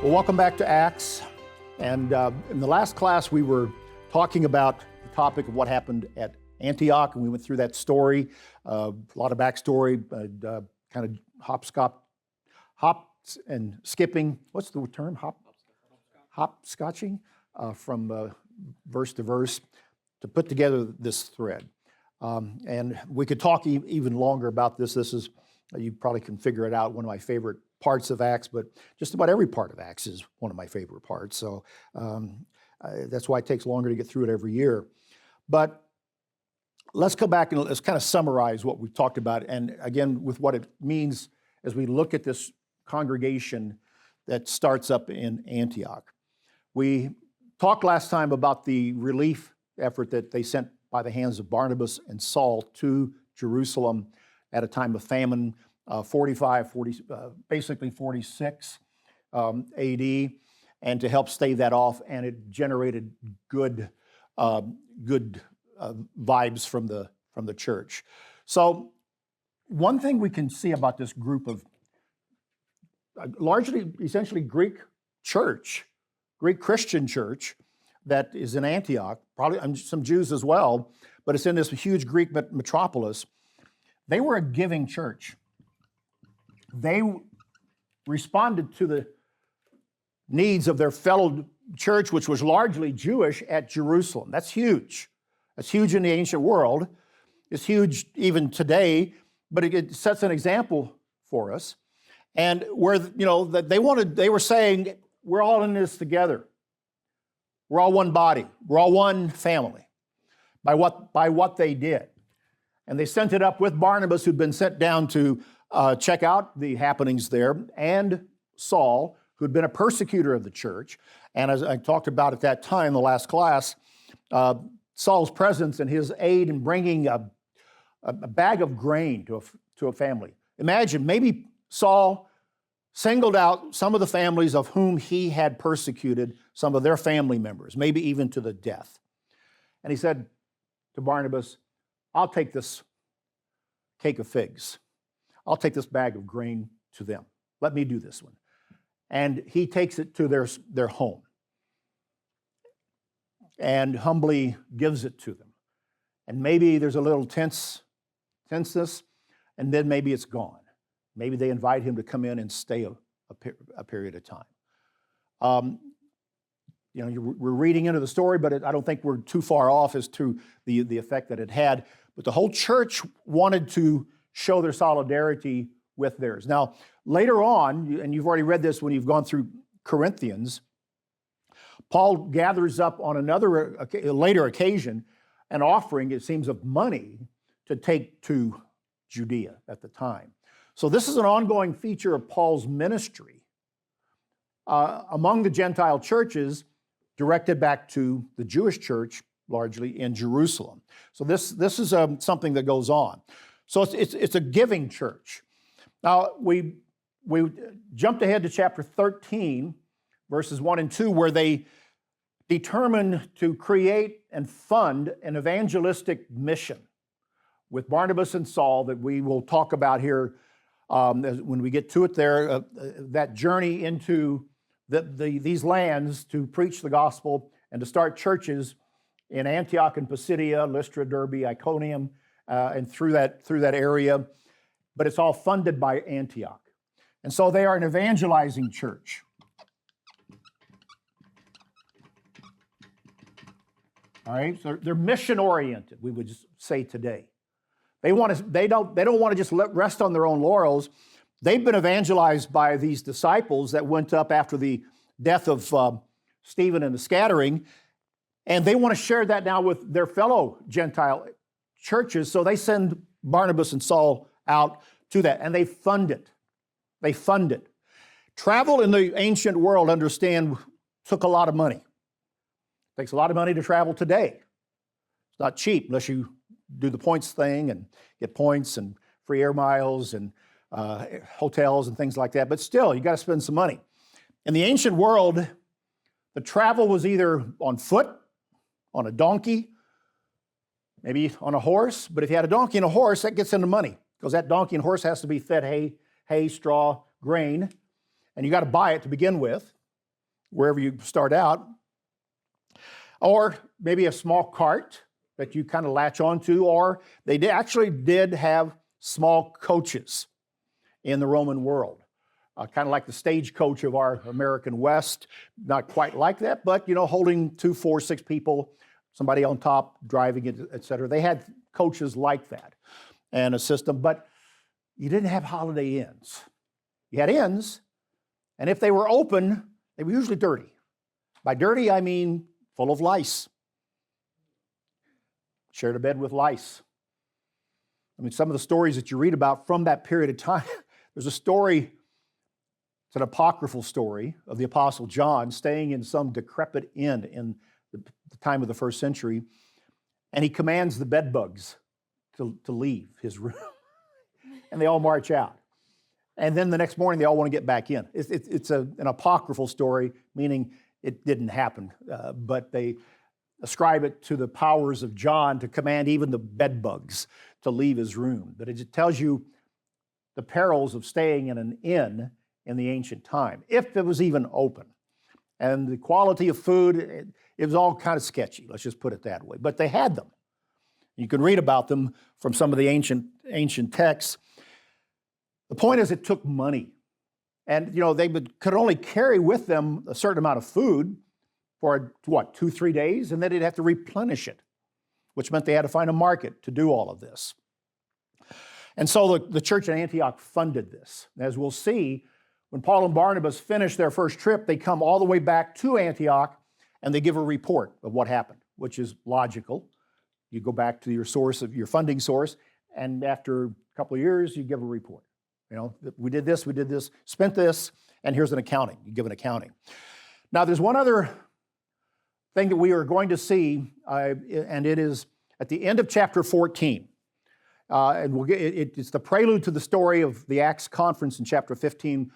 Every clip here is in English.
Well, welcome back to Acts. And in the last class, we were talking about the topic of what happened at Antioch, and we went through that story, a lot of backstory, kind of hops and skipping. What's the term? Hopscotching from verse to verse to put together this thread. And we could talk even longer about this. This is, you probably can figure it out, one of my favorite parts of Acts, but just about every part of Acts is one of my favorite parts. So that's why it takes longer to get through it every year. But let's go back and let's kind of summarize what we've talked about. And again, with what it means as we look at this congregation that starts up in Antioch. We talked last time about the relief effort that they sent by the hands of Barnabas and Saul to Jerusalem at a time of famine, 46 AD, and to help stave that off, and it generated good vibes from the church. So one thing we can see about this group of largely, essentially Greek Christian church that is in Antioch, probably some Jews as well, but it's in this huge Greek metropolis. They were a giving church. They responded to the needs of their fellow church, which was largely Jewish, at Jerusalem. That's huge. That's huge in the ancient world. It's huge even today, but it sets an example for us. And where, they were saying, we're all in this together. We're all one body. We're all one family by what they did. And they sent it up with Barnabas, who'd been sent down to check out the happenings there, and Saul, who'd been a persecutor of the church. And as I talked about at that time, the last class, Saul's presence and his aid in bringing a bag of grain to a family. Imagine, maybe Saul singled out some of the families of whom he had persecuted, some of their family members, maybe even to the death. And he said to Barnabas, I'll take this cake of figs. I'll take this bag of grain to them. Let me do this one. And he takes it to their home and humbly gives it to them. And maybe there's a little tenseness, and then maybe it's gone. Maybe they invite him to come in and stay a period of time. We're reading into the story, but I don't think we're too far off as to the effect that it had. But the whole church wanted to show their solidarity with theirs. Now, later on, and you've already read this when you've gone through Corinthians, Paul gathers up on a later occasion an offering, it seems, of money to take to Judea at the time. So this is an ongoing feature of Paul's ministry among the Gentile churches, directed back to the Jewish church, largely in Jerusalem. So this is something that goes on. So it's a giving church. Now, we jumped ahead to chapter 13, verses 1 and 2, where they determined to create and fund an evangelistic mission with Barnabas and Saul that we will talk about here when we get to it there, that journey into these lands to preach the gospel and to start churches in Antioch and Pisidia, Lystra, Derbe, Iconium, and through that area. But it's all funded by Antioch. And so they are an evangelizing church. All right, so they're mission-oriented, we would just say today. They don't want to just rest on their own laurels. They've been evangelized by these disciples that went up after the death of Stephen and the scattering, and they want to share that now with their fellow Gentile churches, so they send Barnabas and Saul out to that, and they fund it. They fund it. Travel in the ancient world, understand, took a lot of money. It takes a lot of money to travel today. It's not cheap unless you do the points thing and get points and free air miles and hotels and things like that. But still, you got to spend some money. In the ancient world, the travel was either on foot, on a donkey, maybe on a horse. But if you had a donkey and a horse, that gets into money because that donkey and horse has to be fed hay, straw, grain, and you got to buy it to begin with. wherever you start out, or maybe a small cart that you kind of latch onto, or they actually did have small coaches in the Roman world, kind of like the stagecoach of our American West. Not quite like that, but holding 2, 4, 6 people, somebody on top driving it, et cetera. They had coaches like that and a system, but you didn't have Holiday Inns. You had inns, and if they were open, they were usually dirty. By dirty, I mean full of lice. Shared a bed with lice. I mean, some of the stories that you read about from that period of time, there's a story, it's an apocryphal story of the Apostle John staying in some decrepit inn in the time of the first century, and he commands the bed bugs to leave his room, and they all march out. And then the next morning, they all want to get back in. It's an apocryphal story, meaning it didn't happen, but they ascribe it to the powers of John to command even the bed bugs to leave his room. But it tells you the perils of staying in an inn in the ancient time, if it was even open. And the quality of food, it was all kind of sketchy, let's just put it that way. But they had them. You can read about them from some of the ancient texts. The point is, it took money. And, they could only carry with them a certain amount of food for, 2, 3 days, and then they'd have to replenish it, which meant they had to find a market to do all of this. And so the church in Antioch funded this. As we'll see, when Paul and Barnabas finish their first trip, they come all the way back to Antioch, and they give a report of what happened, which is logical. You go back to your funding source, and after a couple of years, you give a report. We did this, spent this, and here's an accounting. You give an accounting. Now, there's one other thing that we are going to see, and it is at the end of chapter 14. And it's the prelude to the story of the Acts conference in chapter 15,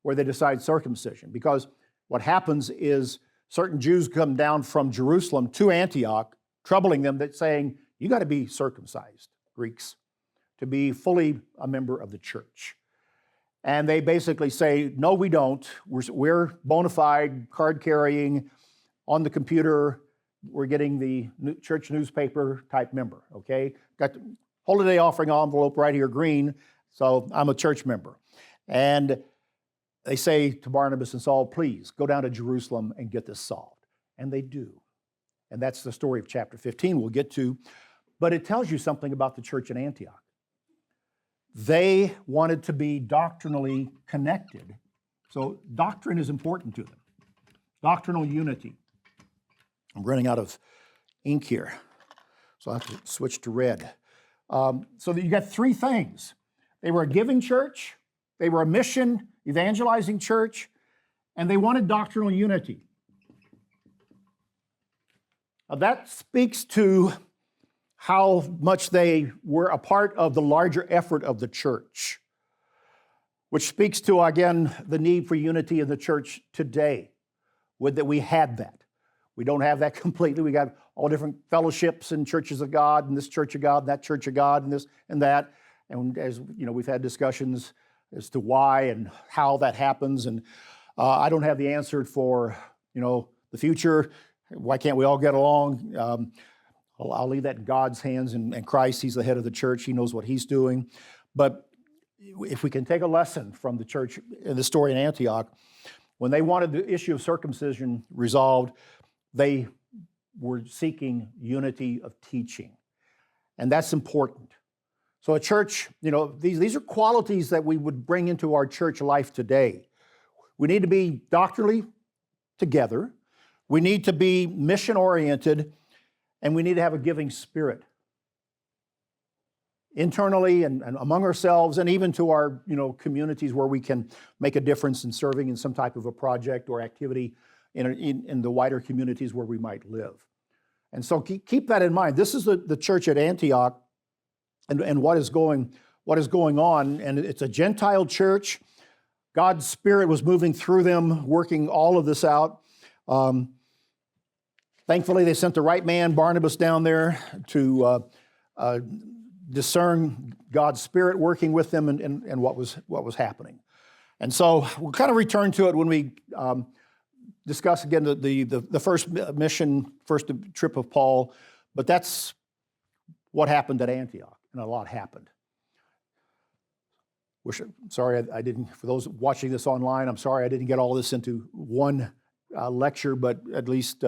where they decide circumcision. Because what happens is certain Jews come down from Jerusalem to Antioch, troubling them, that saying, you got to be circumcised, Greeks, to be fully a member of the church. And they basically say, no, we don't. We're bona fide, card-carrying, on the computer. We're getting the church newspaper type member, okay? Got the holiday offering envelope right here, green, so I'm a church member. And they say to Barnabas and Saul, please, go down to Jerusalem and get this solved. And they do. And that's the story of chapter 15 we'll get to. But it tells you something about the church in Antioch. They wanted to be doctrinally connected. So doctrine is important to them. Doctrinal unity. I'm running out of ink here, so I have to switch to red. So you got 3 things. They were a giving church, they were a mission, evangelizing church, and they wanted doctrinal unity. Now that speaks to how much they were a part of the larger effort of the church, which speaks to, again, the need for unity in the church today, that we had that. We don't have that completely. We got all different fellowships and churches of God, and this church of God, and that church of God, and this and that. And as we've had discussions as to why and how that happens. And I don't have the answer for the future. Why can't we all get along? I'll leave that in God's hands and Christ. He's the head of the church. He knows what he's doing. But if we can take a lesson from the church in the story in Antioch, when they wanted the issue of circumcision resolved, they were seeking unity of teaching. And that's important. So a church, these are qualities that we would bring into our church life today. We need to be doctrinally together. We need to be mission-oriented, and we need to have a giving spirit. Internally and among ourselves, and even to our communities where we can make a difference in serving in some type of a project or activity in the wider communities where we might live. And so keep that in mind. This is the church at Antioch and what is going on. And it's a Gentile church. God's Spirit was moving through them, working all of this out. Thankfully, they sent the right man, Barnabas, down there to discern God's Spirit working with them and what was happening. And so we'll kind of return to it when we discuss again the first mission, first trip of Paul, but that's what happened at Antioch, and a lot happened. Sorry, I didn't, for those watching this online, I'm sorry I didn't get all this into one lecture, but at least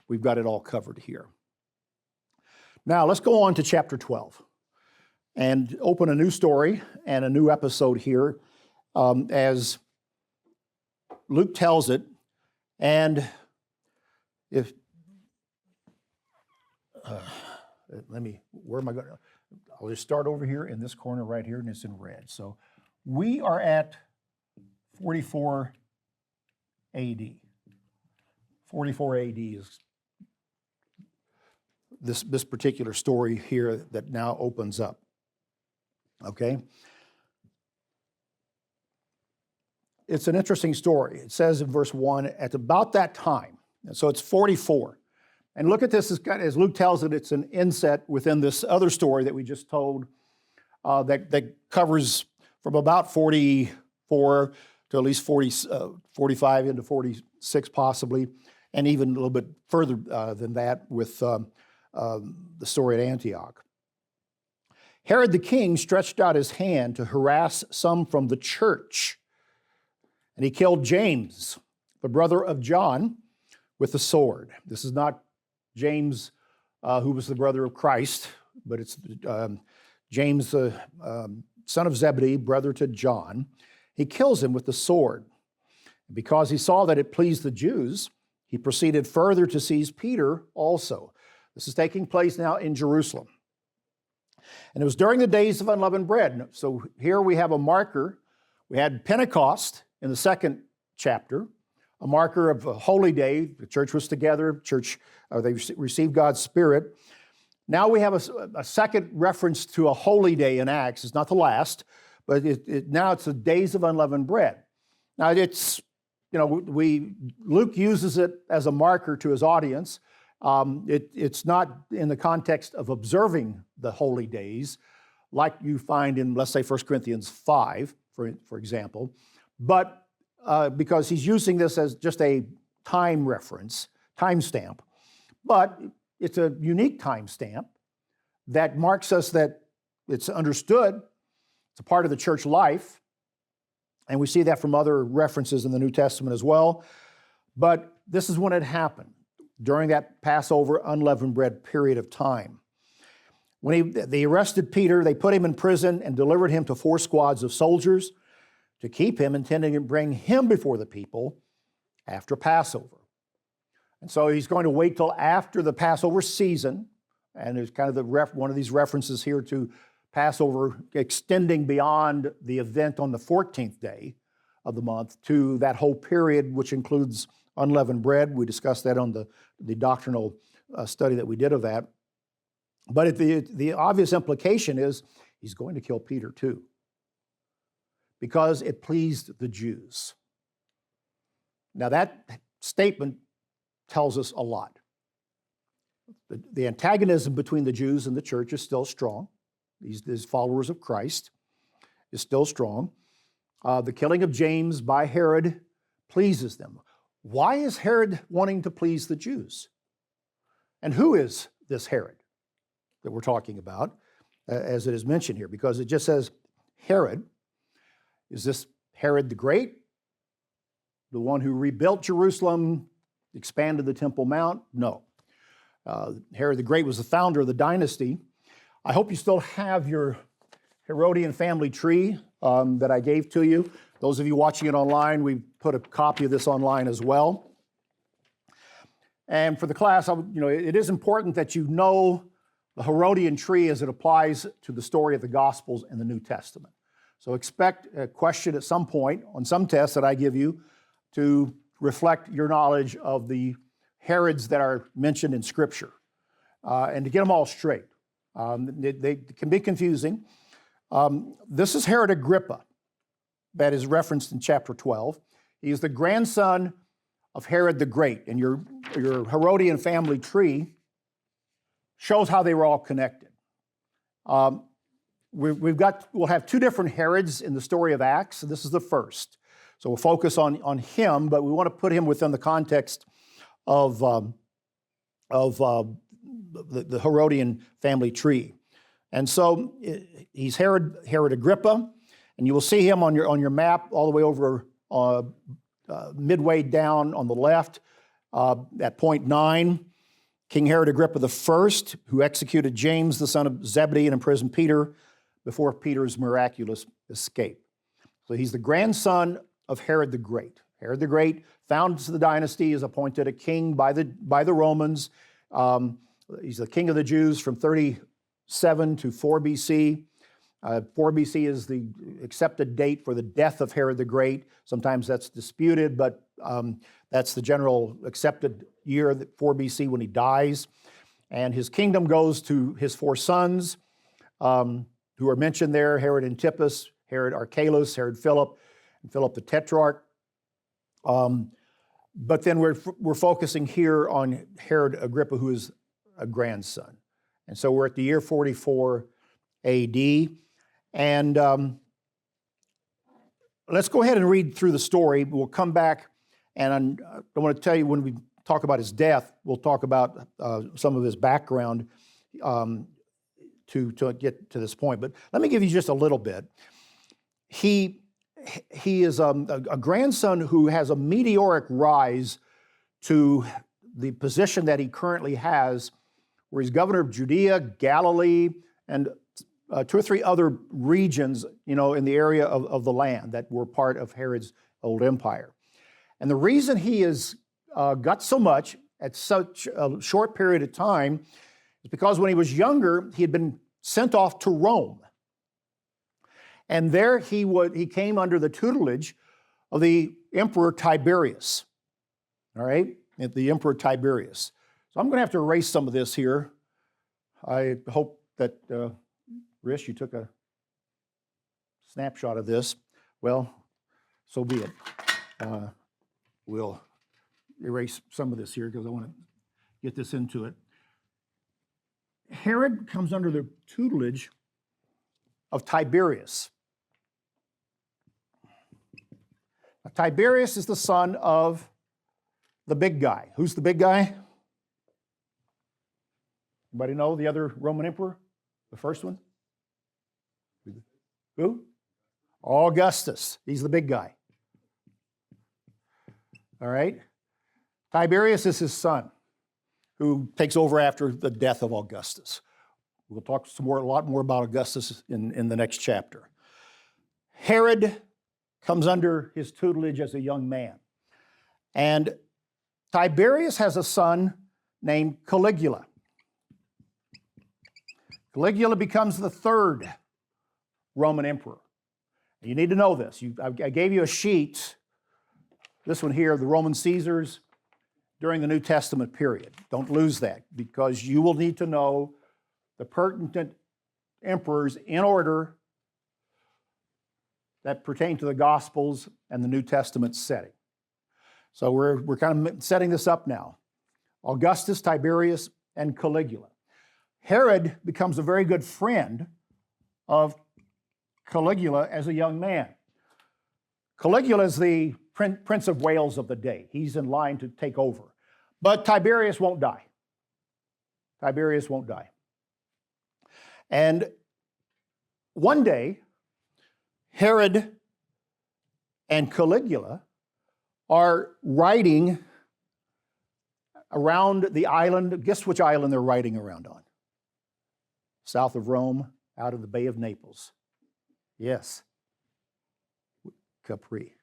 we've got it all covered here. Now, let's go on to chapter 12 and open a new story and a new episode here as Luke tells it. And if, where am I going? I'll just start over here in this corner right here, and it's in red. So we are at 44 AD. 44 AD is this particular story here that now opens up. Okay? It's an interesting story. It says in verse 1, at about that time, and so it's 44. And look at this, as Luke tells it, it's an inset within this other story that we just told that covers from about 44 to at least 45 into 46 possibly, and even a little bit further than that with the story at Antioch. Herod the king stretched out his hand to harass some from the church, and he killed James, the brother of John, with a sword. This is not James, who was the brother of Christ, but it's James, the son of Zebedee, brother to John. He kills him with the sword. Because he saw that it pleased the Jews, he proceeded further to seize Peter also. This is taking place now in Jerusalem. And it was during the days of unleavened bread. So here we have a marker. We had Pentecost in the second chapter, a marker of a holy day. The church was together. They received God's Spirit. Now we have a second reference to a holy day in Acts. It's not the last, but now it's the days of unleavened bread. Now it's, Luke uses it as a marker to his audience. It's not in the context of observing the holy days like you find in, let's say, 1 Corinthians 5, for example, but because he's using this as just a time reference, time stamp. But it's a unique time stamp that marks us that it's understood, it's a part of the church life, and we see that from other references in the New Testament as well. But this is when it happened, during that Passover unleavened bread period of time. When they arrested Peter, they put him in prison and delivered him to 4 squads of soldiers to keep him, intending to bring him before the people after Passover. And so he's going to wait till after the Passover season, and there's kind of one of these references here to Passover extending beyond the event on the 14th day of the month to that whole period, which includes unleavened bread. We discussed that on the doctrinal study that we did of that. But the obvious implication is he's going to kill Peter too, because it pleased the Jews. Now that statement tells us a lot. The antagonism between the Jews and the church is still strong. These followers of Christ is still strong. The killing of James by Herod pleases them. Why is Herod wanting to please the Jews? And who is this Herod that we're talking about, as it is mentioned here? Because it just says Herod. Is this Herod the Great, the one who rebuilt Jerusalem, expanded the Temple Mount? No. Herod the Great was the founder of the dynasty. I hope you still have your Herodian family tree that I gave to you. Those of you watching it online, we put a copy of this online as well. And for the class, it is important that you know the Herodian tree as it applies to the story of the Gospels and the New Testament. So expect a question at some point on some test that I give you to reflect your knowledge of the Herods that are mentioned in Scripture and to get them all straight. They can be confusing. This is Herod Agrippa that is referenced in chapter 12. He is the grandson of Herod the Great, and your Herodian family tree shows how they were all connected. We'll have 2 different Herods in the story of Acts, and this is the first. So we'll focus on him, but we want to put him within the context of the Herodian family tree. And so he's Herod Agrippa, and you will see him on your map all the way over midway down on the left at point 9. King Herod Agrippa I, who executed James, the son of Zebedee, and imprisoned Peter before Peter's miraculous escape. So he's the grandson of Herod the Great. Herod the Great founds the dynasty, is appointed a king by the Romans. He's the king of the Jews from 37 to 4 BC. 4 BC is the accepted date for the death of Herod the Great. Sometimes that's disputed, but that's the general accepted year, 4 BC, when he dies. And his kingdom goes to his 4 sons, who are mentioned there: Herod Antipas, Herod Archelaus, Herod Philip, and Philip the Tetrarch. But then we're focusing here on Herod Agrippa, who is a grandson. And so we're at the year 44 AD. And let's go ahead and read through the story. We'll come back, and I want to tell you, when we talk about his death, we'll talk about some of his background to get to this point. But let me give you just a little bit. He is a grandson who has a meteoric rise to the position that he currently has, where he's governor of Judea, Galilee, and 2 or 3 other regions, in the area of the land that were part of Herod's old empire. And the reason he has got so much at such a short period of time is because when he was younger, he had been sent off to Rome. And there he came under the tutelage of the Emperor Tiberius. All right? The Emperor Tiberius. So I'm going to have to erase some of this here. I hope that, Rish, you took a snapshot of this. Well, so be it. We'll erase some of this here because I want to get this into it. Herod comes under the tutelage of Tiberius. Now, Tiberius is the son of the big guy. Who's the big guy? Anybody know the other Roman emperor? The first one? Who? Augustus. He's the big guy. All right? Tiberius is his son, who takes over after the death of Augustus. We'll talk a lot more about Augustus in the next chapter. Herod comes under his tutelage as a young man. And Tiberius has a son named Caligula. Caligula becomes the 3rd Roman emperor. You need to know this. I gave you a sheet, this one here, the Roman Caesars during the New Testament period. Don't lose that, because you will need to know the pertinent emperors in order that pertain to the Gospels and the New Testament setting. So we're kind of setting this up now. Augustus, Tiberius, and Caligula. Herod becomes a very good friend of Caligula as a young man. Caligula is the Prince of Wales of the day. He's in line to take over. But Tiberius won't die. Tiberius won't die. And one day, Herod and Caligula are riding around the island. Guess which island they're riding around on? South of Rome, out of the Bay of Naples. Yes, Capri.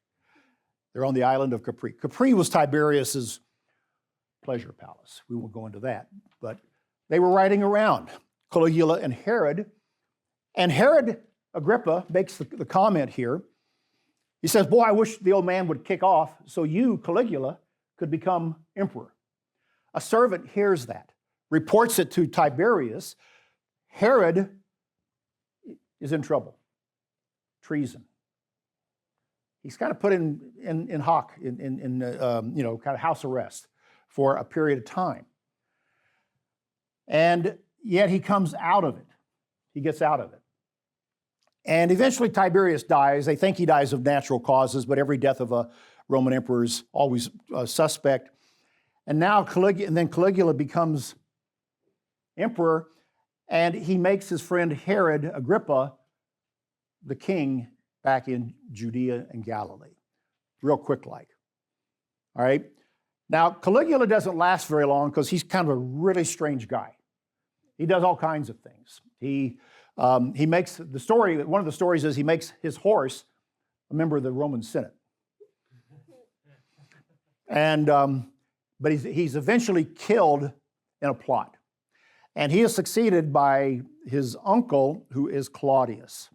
They're on the island of Capri. Capri was Tiberius's pleasure palace. We won't go into that. But they were riding around, Caligula and Herod. And Herod Agrippa makes the comment here. He says, boy, I wish the old man would kick off so you, Caligula, could become emperor. A servant hears that, reports it to Tiberius. Herod is in trouble. Treason. He's kind of put in hock, kind of house arrest for a period of time. And yet he comes out of it. He gets out of it. And eventually Tiberius dies. They think he dies of natural causes, but every death of a Roman emperor is always suspect. And now Caligula becomes emperor, and he makes his friend Herod Agrippa the king back in Judea and Galilee. Real quick like. All right? Now, Caligula doesn't last very long because he's kind of a really strange guy. He does all kinds of things. He makes the story, one of the stories is he makes his horse a member of the Roman Senate. And, but he's eventually killed in a plot. And he is succeeded by his uncle, who is Claudius.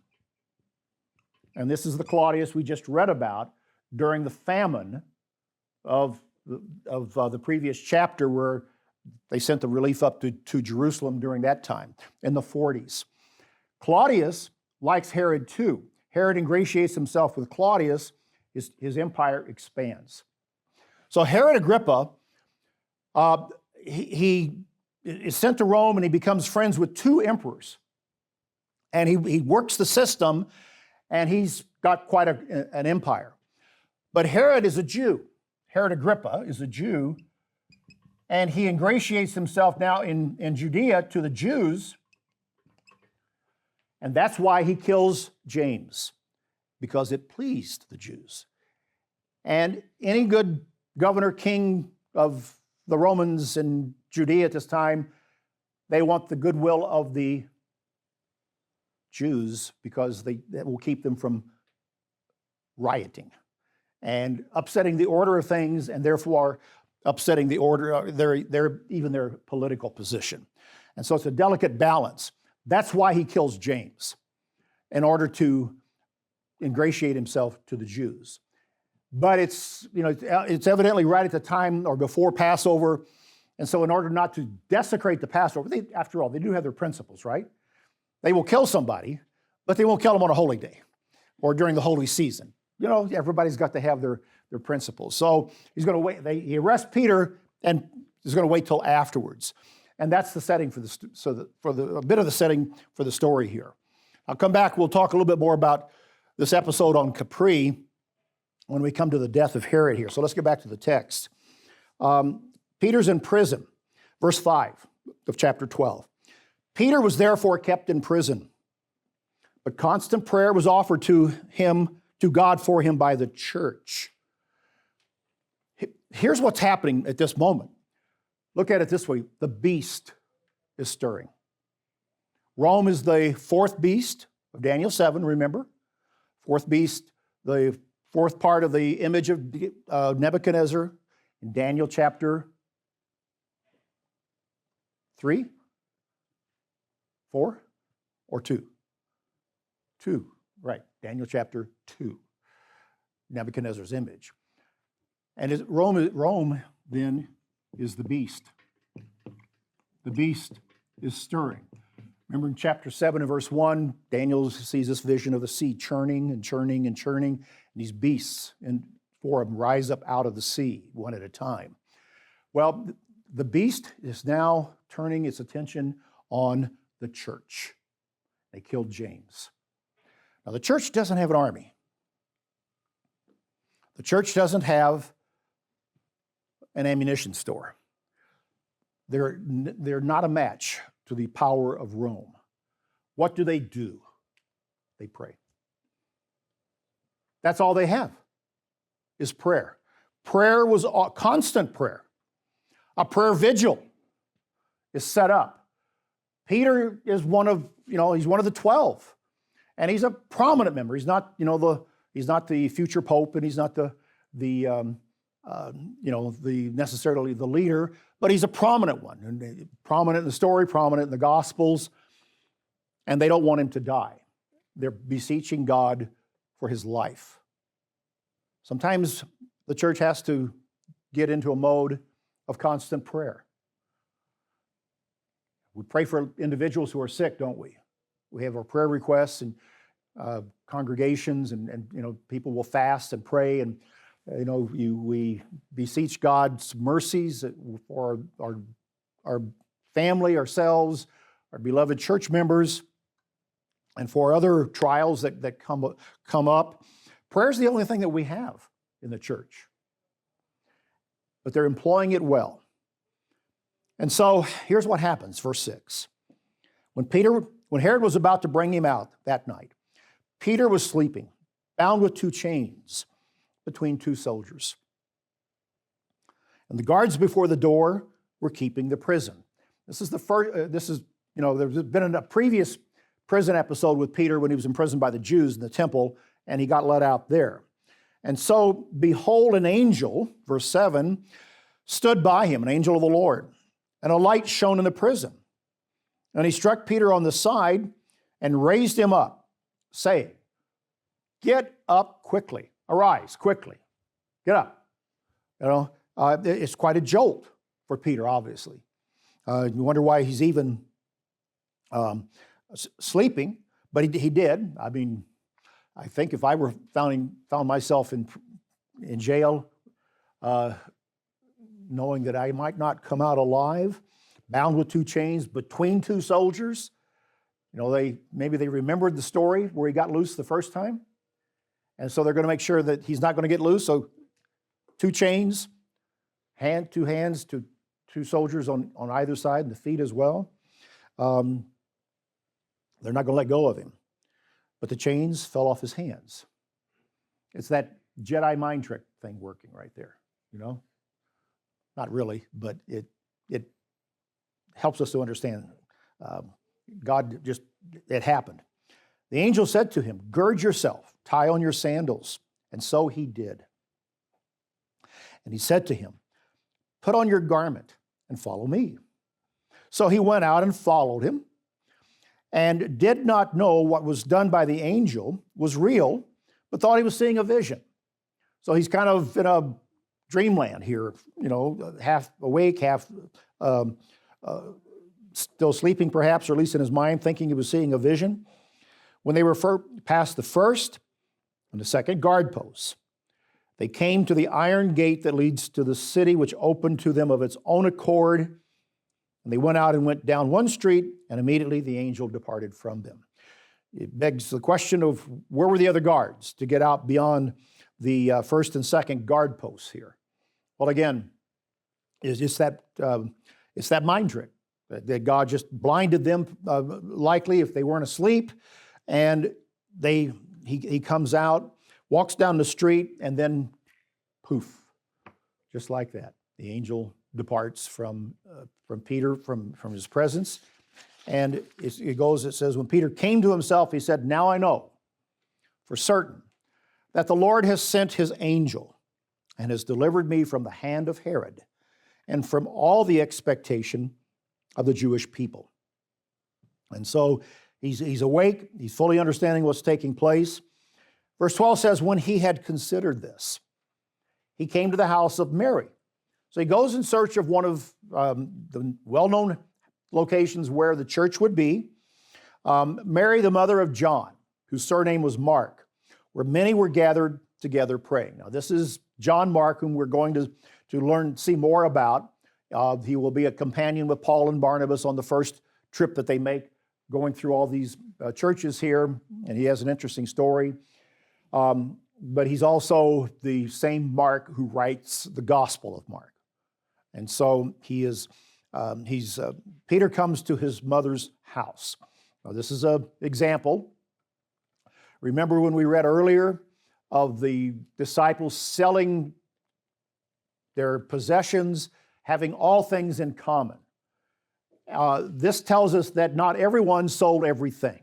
And this is the Claudius we just read about during the famine of the previous chapter, where they sent the relief up to Jerusalem during that time, in the 40s. Claudius likes Herod too. Herod ingratiates himself with Claudius. His empire expands. So Herod Agrippa, he is sent to Rome, and he becomes friends with two emperors. And he works the system, and he's got quite an empire. But Herod is a Jew. Herod Agrippa is a Jew, and he ingratiates himself now in Judea to the Jews, and that's why he kills James, because it pleased the Jews. And any good governor, king of the Romans in Judea at this time, they want the goodwill of the Jews because that will keep them from rioting and upsetting the order of things, and therefore upsetting the order, even their political position. And so it's a delicate balance. That's why he kills James, in order to ingratiate himself to the Jews. But it's evidently right at the time or before Passover, and so in order not to desecrate the Passover, after all, they do have their principles, right? They will kill somebody, but they won't kill them on a holy day or during the holy season. You know, everybody's got to have their principles. So he's going to wait. He arrests Peter, and he's going to wait till afterwards. And that's the setting a bit of the setting for the story here. I'll come back. We'll talk a little bit more about this episode on Capri when we come to the death of Herod here. So let's get back to the text. Peter's in prison, verse 5 of chapter 12. Peter was therefore kept in prison, but constant prayer was offered to God for him by the church. Here's what's happening at this moment. Look at it this way. The beast is stirring. Rome is the fourth beast of Daniel 7, remember? Fourth beast, the fourth part of the image of Nebuchadnezzar in Daniel chapter 3, 4, or 2? 2, right. Daniel chapter 2, Nebuchadnezzar's image. And Rome then is the beast. The beast is stirring. Remember in chapter 7 and verse 1, Daniel sees this vision of the sea churning and churning and churning, and these beasts, and 4 of them rise up out of the sea, one at a time. Well, the beast is now turning its attention on the church. They killed James. Now, the church doesn't have an army. The church doesn't have an ammunition store. They're not a match to the power of Rome. What do? They pray. That's all they have, is prayer. Prayer was constant prayer. A prayer vigil is set up. Peter is he's one of the 12. And he's a prominent member. He's not, he's not the future pope, and he's not the necessarily the leader, but he's a prominent one, and prominent in the story, prominent in the Gospels, and they don't want him to die. They're beseeching God for his life. Sometimes the church has to get into a mode of constant prayer. We pray for individuals who are sick, don't we? We have our prayer requests, and congregations, and people will fast and pray, and we beseech God's mercies for our family, ourselves, our beloved church members. and for other trials that come up. Prayer is the only thing that we have in the church. But they're employing it well. And so here's what happens, verse 6. When Herod was about to bring him out that night, Peter was sleeping, bound with 2 chains between 2 soldiers. And the guards before the door were keeping the prison. This is there's been a previous prison episode with Peter when he was imprisoned by the Jews in the temple, and he got let out there. And so, behold, an angel, verse 7, stood by him, an angel of the Lord, and a light shone in the prison. And he struck Peter on the side and raised him up, saying, "Get up quickly, arise quickly, get up." It's quite a jolt for Peter, obviously. You wonder why he's even sleeping, but he did. I mean, I think if I were found myself in jail, knowing that I might not come out alive, bound with 2 chains between 2 soldiers, maybe they remembered the story where he got loose the first time, and so they're going to make sure that he's not going to get loose. So 2 chains, 2 hands, 2 soldiers on either side, and the feet as well. They're not going to let go of him. But the chains fell off his hands. It's that Jedi mind trick thing working right there, Not really, but it helps us to understand. It happened. The angel said to him, "Gird yourself, tie on your sandals." And so he did. And he said to him, "Put on your garment and follow me." So he went out and followed him, and did not know what was done by the angel was real, but thought he was seeing a vision. So he's kind of in a dreamland here, half awake, half still sleeping perhaps, or at least in his mind, thinking he was seeing a vision. When they were past the first and the second guard posts, they came to the iron gate that leads to the city, which opened to them of its own accord. And they went out and went down one street, and immediately the angel departed from them. It begs the question of where were the other guards to get out beyond the first and second guard posts here? Well, again, it's that mind trick that God just blinded them, likely if they weren't asleep, and he comes out, walks down the street, and then poof, just like that, the angel departs from Peter, from his presence. And it says, when Peter came to himself, he said, "Now I know for certain that the Lord has sent his angel and has delivered me from the hand of Herod and from all the expectation of the Jewish people." And so he's awake, he's fully understanding what's taking place. Verse 12 says, when he had considered this, he came to the house of Mary. So he goes in search of one of the well-known locations where the church would be. Mary, the mother of John, whose surname was Mark, where many were gathered together praying. Now, this is John Mark, whom we're going to see more about. He will be a companion with Paul and Barnabas on the first trip that they make, going through all these churches here, and he has an interesting story. But he's also the same Mark who writes the Gospel of Mark. And so Peter comes to his mother's house. Now, this is an example. Remember when we read earlier of the disciples selling their possessions, having all things in common. This tells us that not everyone sold everything,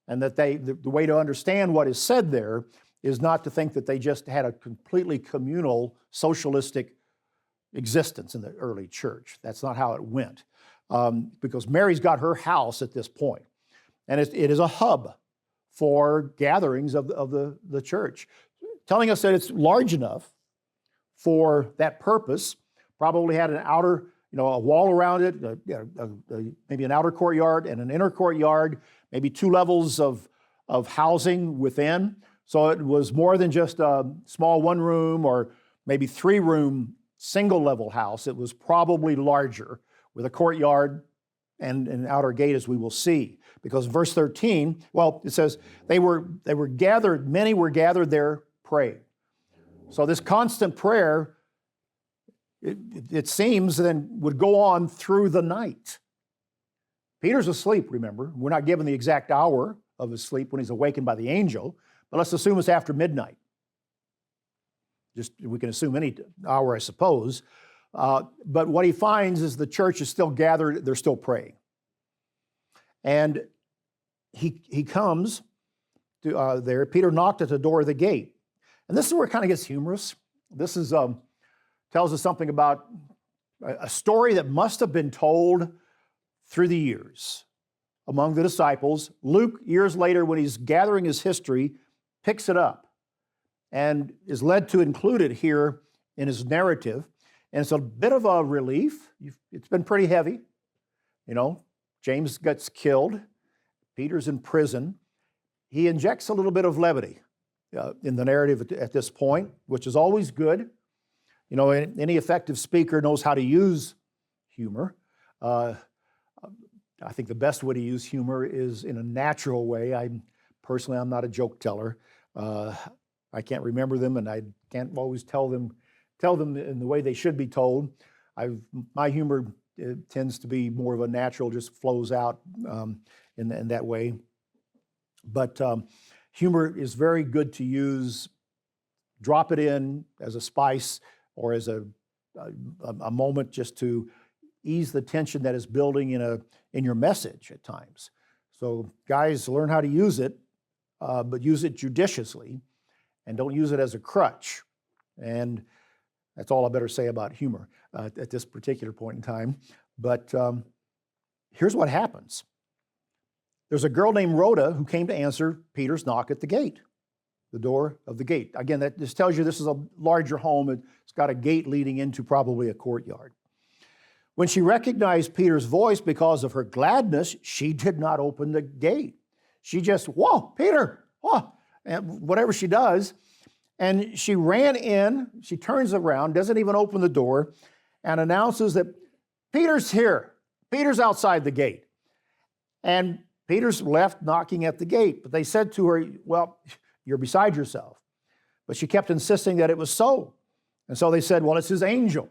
and that the way to understand what is said there is not to think that they just had a completely communal, socialistic existence in the early church. That's not how it went, because Mary's got her house at this point, and it is a hub for gatherings of the church, telling us that it's large enough for that purpose. Probably had an outer, a wall around it, maybe an outer courtyard and an inner courtyard, maybe 2 levels of housing within. So it was more than just a small 1-room or maybe 3-room single-level house. It was probably larger, with a courtyard and outer gate, as we will see. Because verse 13, well, it says, they were gathered, many were gathered there praying. So this constant prayer, it seems, then would go on through the night. Peter's asleep, remember. We're not given the exact hour of his sleep when he's awakened by the angel, but let's assume it's after midnight. We can assume any hour, I suppose. But what he finds is the church is still gathered, they're still praying. And he comes to, there. Peter knocked at the door of the gate. And this is where it kind of gets humorous. This is tells us something about a story that must have been told through the years among the disciples. Luke, years later, when he's gathering his history, picks it up and is led to include it here in his narrative. And it's a bit of a relief. It's been pretty heavy. You know, James gets killed. Peter's in prison. He injects a little bit of levity in the narrative at this point, which is always good. You know, any effective speaker knows how to use humor. I think the best way to use humor is in a natural way. I'm not a joke teller. I can't remember them, and I can't always tell them in the way they should be told. My humor tends to be more of a natural, just flows out in that way. But humor is very good to use. Drop it in as a spice or as a moment just to ease the tension that is building in your message at times. So guys, learn how to use it, but use it judiciously, and don't use it as a crutch. And that's all I better say about humor at this particular point in time. But here's what happens. There's a girl named Rhoda who came to answer Peter's knock at the gate, the door of the gate. Again, that just tells you this is a larger home. It's got a gate leading into probably a courtyard. When she recognized Peter's voice because of her gladness, she did not open the gate. She just, whoa, Peter, whoa, and whatever she does. And she ran in, she turns around, doesn't even open the door, and announces that Peter's here. Peter's outside the gate. And Peter's left knocking at the gate. But they said to her, well, you're beside yourself. But she kept insisting that it was so. And so they said, well, it's his angel.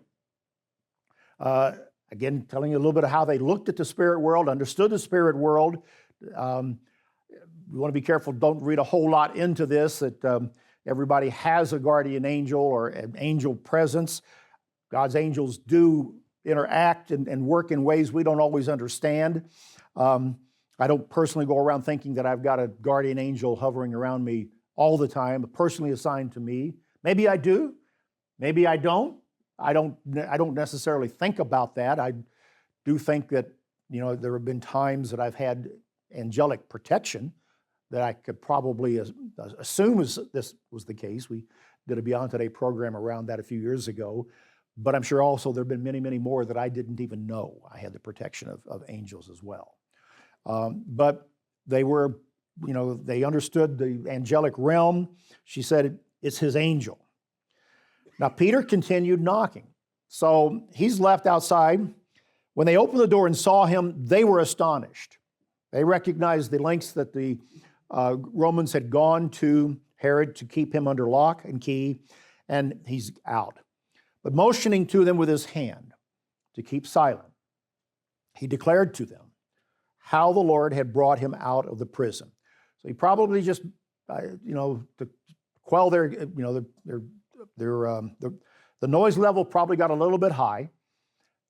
Again, telling you a little bit of how they looked at the spirit world, understood the spirit world. We want to be careful, don't read a whole lot into this, that everybody has a guardian angel or an angel presence. God's angels do interact and work in ways we don't always understand. I don't personally go around thinking that I've got a guardian angel hovering around me all the time, personally assigned to me. Maybe I do, maybe I don't. I don't necessarily think about that. I do think that, there have been times that I've had angelic protection that I could probably assume this was the case. We did a Beyond Today program around that a few years ago. But I'm sure also there have been many, many more that I didn't even know I had the protection of angels as well. But they were, they understood the angelic realm. She said, it's his angel. Now, Peter continued knocking. So he's left outside. When they opened the door and saw him, they were astonished. They recognized the lengths that the Romans had gone to Herod to keep him under lock and key, and he's out. But motioning to them with his hand to keep silent, he declared to them how the Lord had brought him out of the prison. So he probably just, to quell the noise level probably got a little bit high,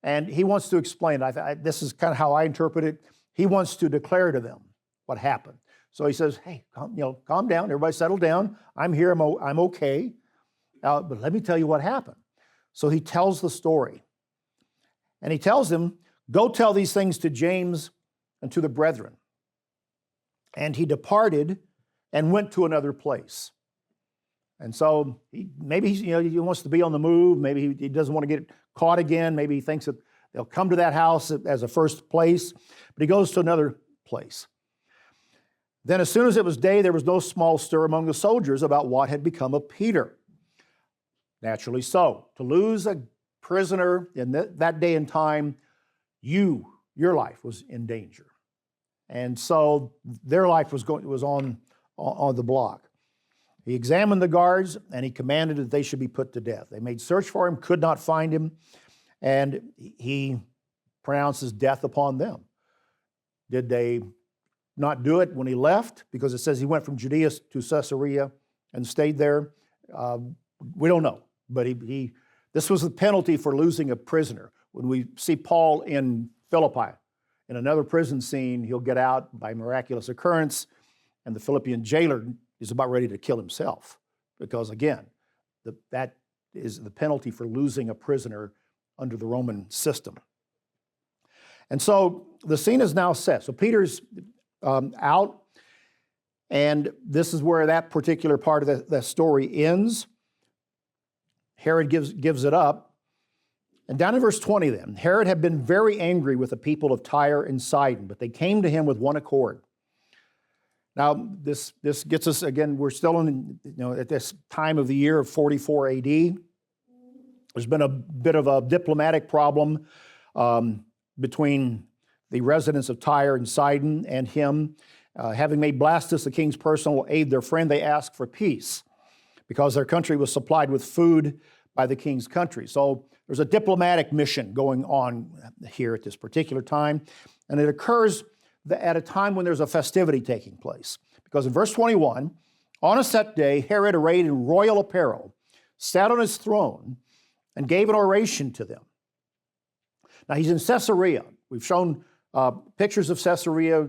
and he wants to explain. This is kind of how I interpret it. He wants to declare to them what happened. So he says, hey, calm down, everybody settle down. I'm here, I'm okay. But let me tell you what happened. So he tells the story. And he tells them, go tell these things to James and to the brethren. And he departed and went to another place. And so maybe he wants to be on the move. Maybe he doesn't want to get caught again. Maybe he thinks that they'll come to that house as a first place. But he goes to another place. Then as soon as it was day, there was no small stir among the soldiers about what had become of Peter. Naturally so. To lose a prisoner in that day and time, you your life was in danger. And so their life was on the block. He examined the guards, and he commanded that they should be put to death. They made search for him, could not find him, and he pronounces death upon them. Did they not do it when he left? Because it says he went from Judea to Caesarea and stayed there. We don't know, but this was the penalty for losing a prisoner. When we see Paul in Philippi, in another prison scene, he'll get out by miraculous occurrence, and the Philippian jailer is about ready to kill himself because, again, that is the penalty for losing a prisoner under the Roman system. And so the scene is now set. So Peter's out, and this is where that particular part of the story ends. Herod gives it up. And down in verse 20 then, Herod had been very angry with the people of Tyre and Sidon, but they came to him with one accord. Now, this gets us, again, we're still at this time of the year of 44 AD. There's been a bit of a diplomatic problem between the residents of Tyre and Sidon and him. Having made Blastus the king's personal aide, their friend, they asked for peace because their country was supplied with food by the king's country. So there's a diplomatic mission going on here at this particular time, and it occurs at a time when there's a festivity taking place. Because in verse 21, on a set day, Herod, arrayed in royal apparel, sat on his throne and gave an oration to them. Now, he's in Caesarea. We've shown pictures of Caesarea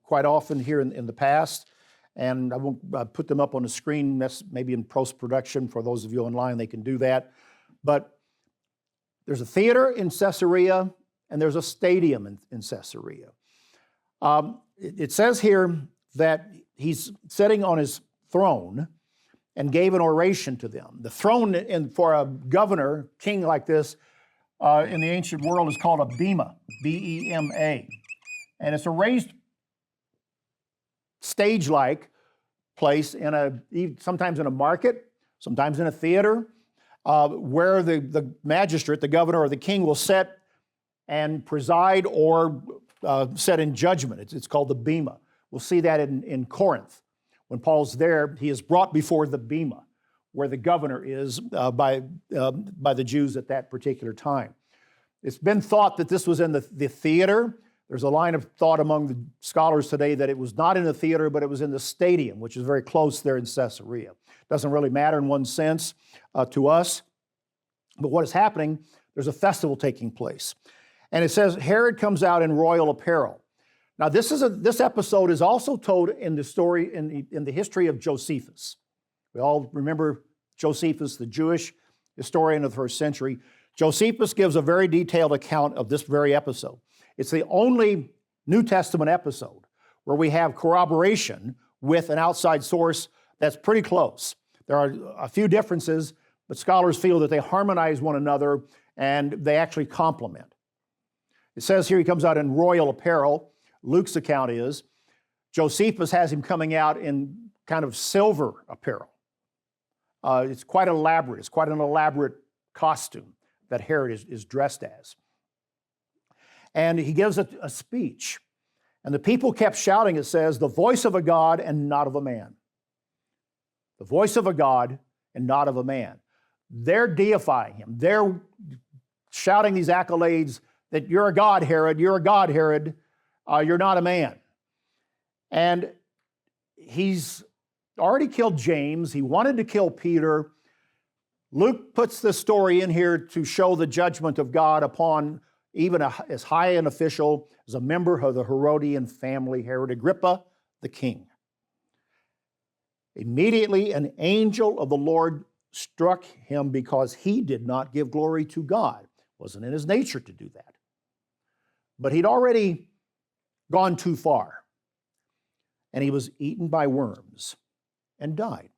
quite often here in the past, and I won't put them up on the screen. That's maybe in post-production. For those of you online, they can do that. But there's a theater in Caesarea, and there's a stadium in Caesarea. It says here that he's sitting on his throne and gave an oration to them. The throne for a governor, king like this, in the ancient world is called a bema, B-E-M-A. And it's a raised stage-like place sometimes in a market, sometimes in a theater, where the magistrate, the governor or the king will sit and preside or set in judgment. It's called the bema. We'll see that in Corinth. When Paul's there, he is brought before the bema, where the governor is by the Jews at that particular time. It's been thought that this was in the theater. There's a line of thought among the scholars today that it was not in the theater, but it was in the stadium, which is very close there in Caesarea. Doesn't really matter in one sense to us. But what is happening, there's a festival taking place. And it says Herod comes out in royal apparel. Now, this episode is also told in the story, in the history of Josephus. We all remember Josephus, the Jewish historian of the first century. Josephus gives a very detailed account of this very episode. It's the only New Testament episode where we have corroboration with an outside source that's pretty close. There are a few differences, but scholars feel that they harmonize one another and they actually complement. It says here he comes out in royal apparel. Luke's account is Josephus has him coming out in kind of silver apparel. It's quite elaborate. It's quite an elaborate costume that Herod is dressed as. And he gives a speech. And the people kept shouting, it says, the voice of a God and not of a man. The voice of a God and not of a man. They're deifying him. They're shouting these accolades that you're a God, Herod. You're a God, Herod. You're not a man. And he's already killed James. He wanted to kill Peter. Luke puts this story in here to show the judgment of God upon even as high an official as a member of the Herodian family, Herod Agrippa, the king. Immediately an angel of the Lord struck him because he did not give glory to God. It wasn't in his nature to do that. But he'd already gone too far. And he was eaten by worms and died.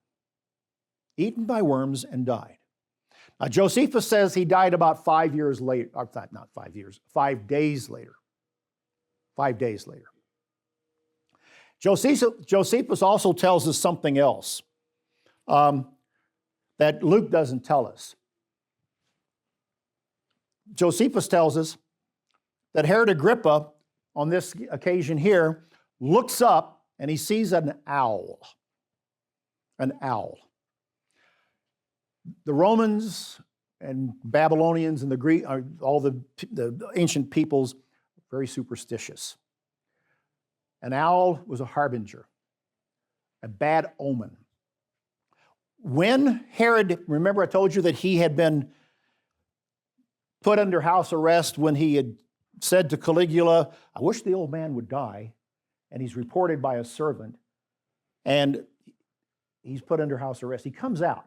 Eaten by worms and died. Now, Josephus says he died about 5 years later. Not 5 years, 5 days later. 5 days later. Josephus also tells us something else that Luke doesn't tell us. Josephus tells us that Herod Agrippa, on this occasion here, looks up and he sees an owl. An owl. The Romans and Babylonians and the Greek, all the ancient peoples, very superstitious. An owl was a harbinger, a bad omen. When Herod, remember I told you that he had been put under house arrest when he had said to Caligula, I wish the old man would die, and he's reported by a servant, and he's put under house arrest. He comes out,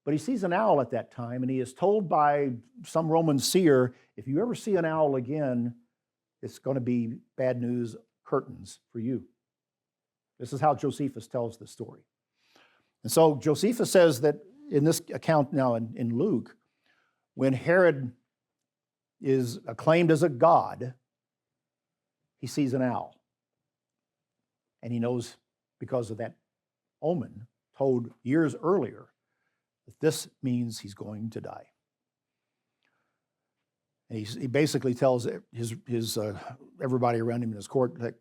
but he sees an owl at that time, and he is told by some Roman seer, if you ever see an owl again, it's going to be bad news, curtains for you. This is how Josephus tells the story. And so Josephus says that in this account now in Luke, when Herod is acclaimed as a god, he sees an owl. And he knows, because of that omen told years earlier, that this means he's going to die. And he basically tells his everybody around him in his court, that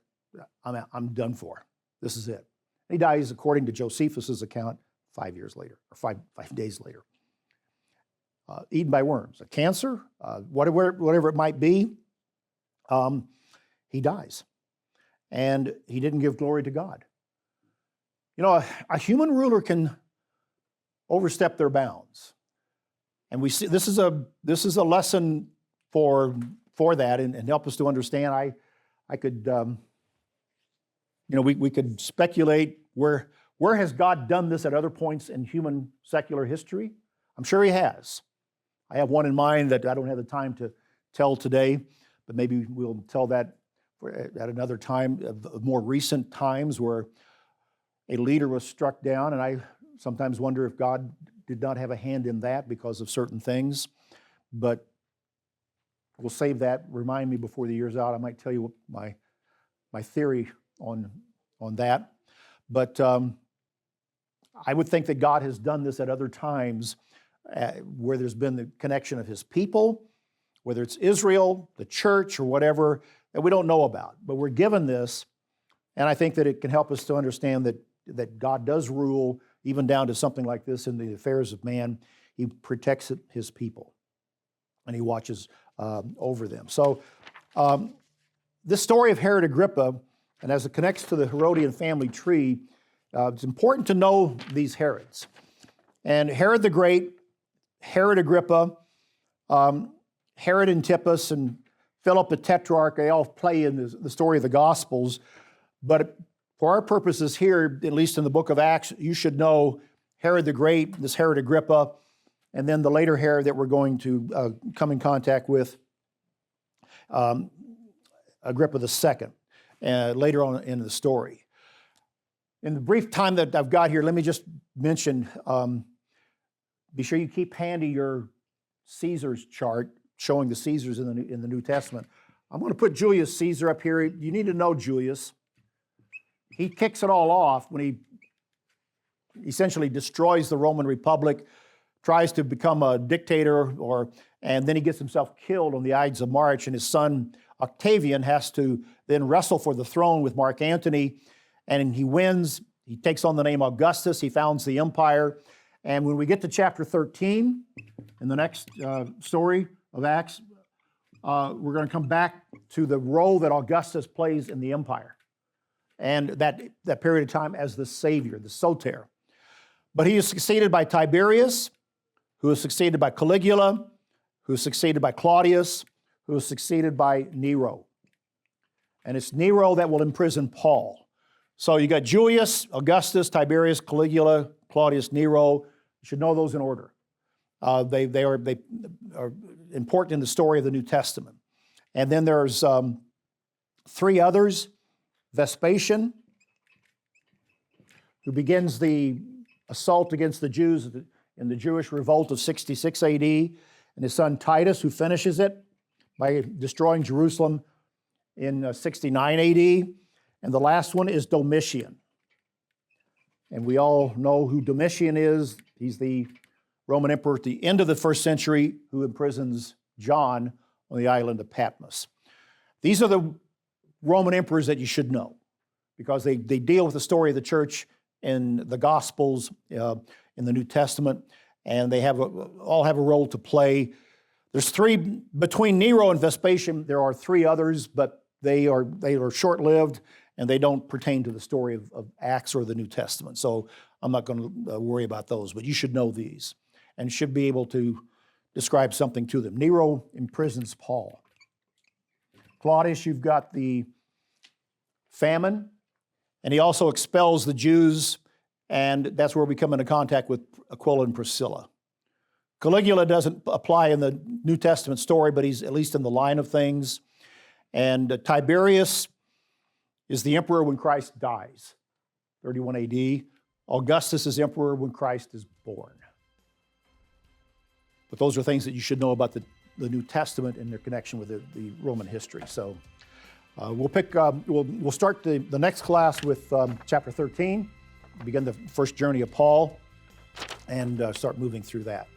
I'm done for. This is it. He dies, according to Josephus' account, 5 years later, or five days later. Eaten by worms, a cancer, whatever it might be, he dies. And he didn't give glory to God. You know, a human ruler can overstep their bounds. And we see this is a lesson for that and help us to understand. I could, we could speculate where has God done this at other points in human secular history? I'm sure he has. I have one in mind that I don't have the time to tell today, but maybe we'll tell that at another time, of more recent times where a leader was struck down, and I sometimes wonder if God did not have a hand in that because of certain things. But we'll save that. Remind me before the year's out. I might tell you what my theory on that. But I would think that God has done this at other times where there's been the connection of his people, whether it's Israel, the church, or whatever, that we don't know about. But we're given this, and I think that it can help us to understand that God does rule, even down to something like this in the affairs of man. He protects his people, and he watches over them. So this story of Herod Agrippa, and as it connects to the Herodian family tree, it's important to know these Herods. And Herod the Great, Herod Agrippa, Herod Antipas, and Philip the Tetrarch, they all play in the story of the Gospels. But for our purposes here, at least in the book of Acts, you should know Herod the Great, this Herod Agrippa, and then the later Herod that we're going to come in contact with, Agrippa II, later on in the story. In the brief time that I've got here, let me just mention, be sure you keep handy your Caesar's chart showing the Caesars in the New Testament. I'm going to put Julius Caesar up here. You need to know Julius. He kicks it all off when he essentially destroys the Roman Republic, tries to become a dictator, and then he gets himself killed on the Ides of March, and his son Octavian has to then wrestle for the throne with Mark Antony, and he wins. He takes on the name Augustus. He founds the empire. And when we get to chapter 13, in the next story of Acts, we're going to come back to the role that Augustus plays in the empire and that period of time as the savior, the soter. But he is succeeded by Tiberius, who is succeeded by Caligula, who is succeeded by Claudius, who is succeeded by Nero. And it's Nero that will imprison Paul. So you got Julius, Augustus, Tiberius, Caligula, Claudius, Nero. You should know those in order. They are important in the story of the New Testament. And then there's three others. Vespasian, who begins the assault against the Jews in the Jewish revolt of 66 AD, and his son Titus, who finishes it by destroying Jerusalem in 69 AD. And the last one is Domitian. And we all know who Domitian is. He's the Roman emperor at the end of the first century who imprisons John on the island of Patmos. These are the Roman emperors that you should know, because they deal with the story of the church in the Gospels, in the New Testament, and they all have a role to play. There's three, between Nero and Vespasian, there are three others, but they are short-lived, and they don't pertain to the story of Acts or the New Testament. So I'm not going to worry about those, but you should know these and should be able to describe something to them. Nero imprisons Paul. Claudius, you've got the famine, and he also expels the Jews, and that's where we come into contact with Aquila and Priscilla. Caligula doesn't apply in the New Testament story, but he's at least in the line of things. And Tiberius is the emperor when Christ dies, 31 AD. Augustus is emperor when Christ is born. But those are things that you should know about the New Testament and their connection with the Roman history. So we'll start the next class with chapter 13, begin the first journey of Paul, and start moving through that.